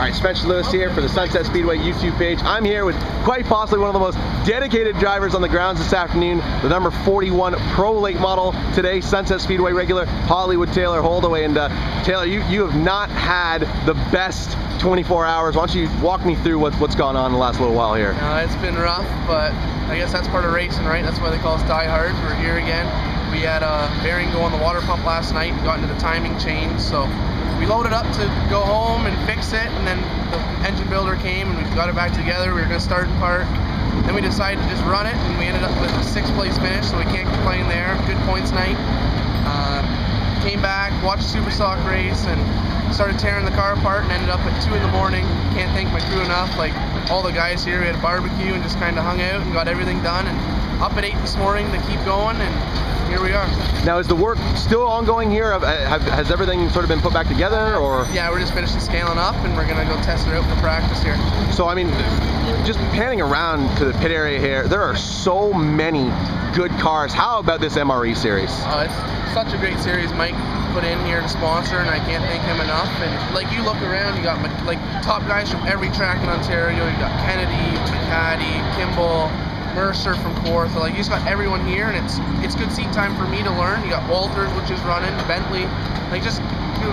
Alright, Spencer Lewis here for the Sunset Speedway YouTube page. I'm here with quite possibly one of the most dedicated drivers on the grounds this afternoon, the number 41 Pro Late Model today, Sunset Speedway regular, Hollywood Taylor Holdaway. And Taylor, you have not had the best 24 hours. Why don't you walk me through what's gone on in the last little while here? It's been rough, but I guess that's part of racing, right? That's why they call us diehards. We're here again. We had a bearing go on the water pump last night and got into the timing change, so we loaded up to go home and fix it, and then the engine builder came and we got it back together. We were going to start and park. Then we decided to just run it, and we ended up with a 6th place finish, so we can't complain there. Good points night. Came back, watched Super Stock race, and started tearing the car apart, and ended up at 2 in the morning. Can't thank my crew enough. Like all the guys here, we had a barbecue and just kind of hung out and got everything done, and up at 8 this morning to keep going, and here we are. Now, is the work still ongoing here? Has everything sort of been put back together, or? Yeah, we're just finishing scaling up, and we're gonna go test it out for practice here. So, I mean, just panning around to the pit area here, there are so many good cars. How about this MRE series? It's such a great series Mike put in here to sponsor, and I can't thank him enough. And like, you look around, you got like top guys from every track in Ontario. You got Kennedy, McCaddy, Kimball, Mercer from Kawartha. Like, you just got everyone here, and it's good seat time for me to learn. You got Walters, which is running, Bentley, like just a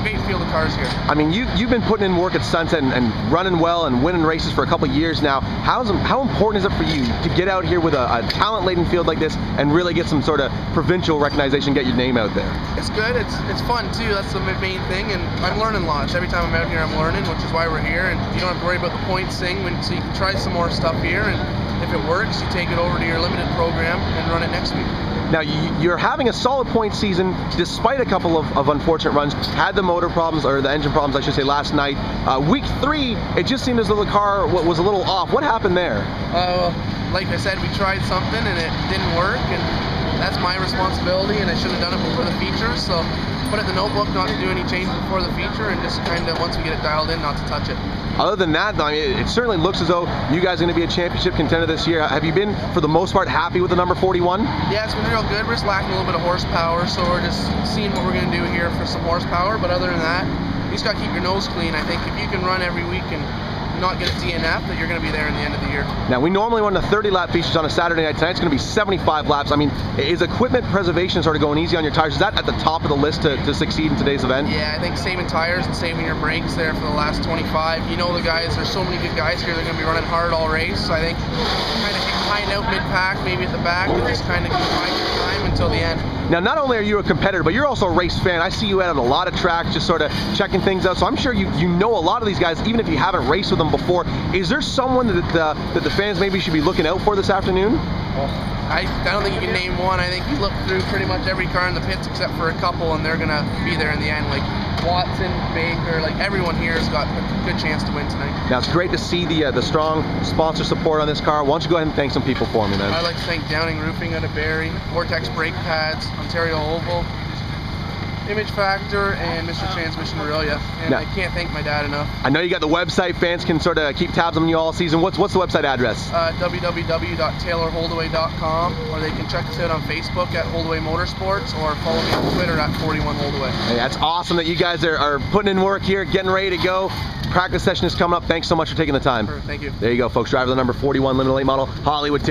great field of cars here. I mean, you've been putting in work at Sunset and running well and winning races for a couple of years now. How important is it for you to get out here with a talent-laden field like this and really get some sort of provincial recognition, get your name out there? It's good. It's fun too. That's the main thing, and I'm learning lots. Every time I'm out here, I'm learning, which is why we're here. And you don't have to worry about the points thing, so you can try some more stuff here, and if it works, you take it over to your limited program and run it next week. Now, you're having a solid point season despite a couple of unfortunate runs. Had the motor problems, or the engine problems, I should say, last night. Week 3, it just seemed as though the car was a little off. What happened there? Like I said, we tried something and it didn't work, and that's my responsibility, and I should have done it before the feature. So put it in the notebook not to do any changes before the feature, and just kind of, once we get it dialed in, not to touch it. Other than that, though, I mean, it certainly looks as though you guys are going to be a championship contender this year. Have you been, for the most part, happy with the number 41? Yeah, it's been real good. We're just lacking a little bit of horsepower, so we're just seeing what we're going to do here for some horsepower. But other than that, you just got to keep your nose clean. I think if you can run every week and not get a DNF, that you're going to be there in the end of the year. Now, we normally run the 30-lap features on a Saturday night. Tonight's going to be 75 laps. I mean, is equipment preservation sort of going easy on your tires? Is that at the top of the list to succeed in today's event? Yeah, I think saving tires and saving your brakes there for the last 25. You know the guys, there's so many good guys here, they're going to be running hard all race. So I think kind of high out mid-pack, maybe at the back, and just kind of keep buying your time until the end. Now, not only are you a competitor, but you're also a race fan. I see you out on a lot of tracks, just sort of checking things out. So I'm sure you know a lot of these guys, even if you haven't raced with them before. Is there someone that the fans maybe should be looking out for this afternoon? Well, I don't think you can name one. I think you look through pretty much every car in the pits except for a couple, and they're going to be there in the end. Like Watson, Baker, like everyone here has got a good chance to win tonight. Now, it's great to see the strong sponsor support on this car. Why don't you go ahead and thank some people for me, man? I'd like to thank Downing Roofing out of Barrie, Vortex Brake Pads, Ontario Oval, Image Factor, and Mr. Transmission Aurelia. And I can't thank my dad enough. I know you got the website. Fans can sort of keep tabs on you all season. What's the website address? www.taylorholdaway.com, or they can check us out on Facebook at Holdaway Motorsports, or follow me on Twitter at 41Holdaway. Hey, that's awesome that you guys are putting in work here, getting ready to go. Practice session is coming up. Thanks so much for taking the time. Thank you. There you go, folks. Driver the number 41 limited late model, Hollywood.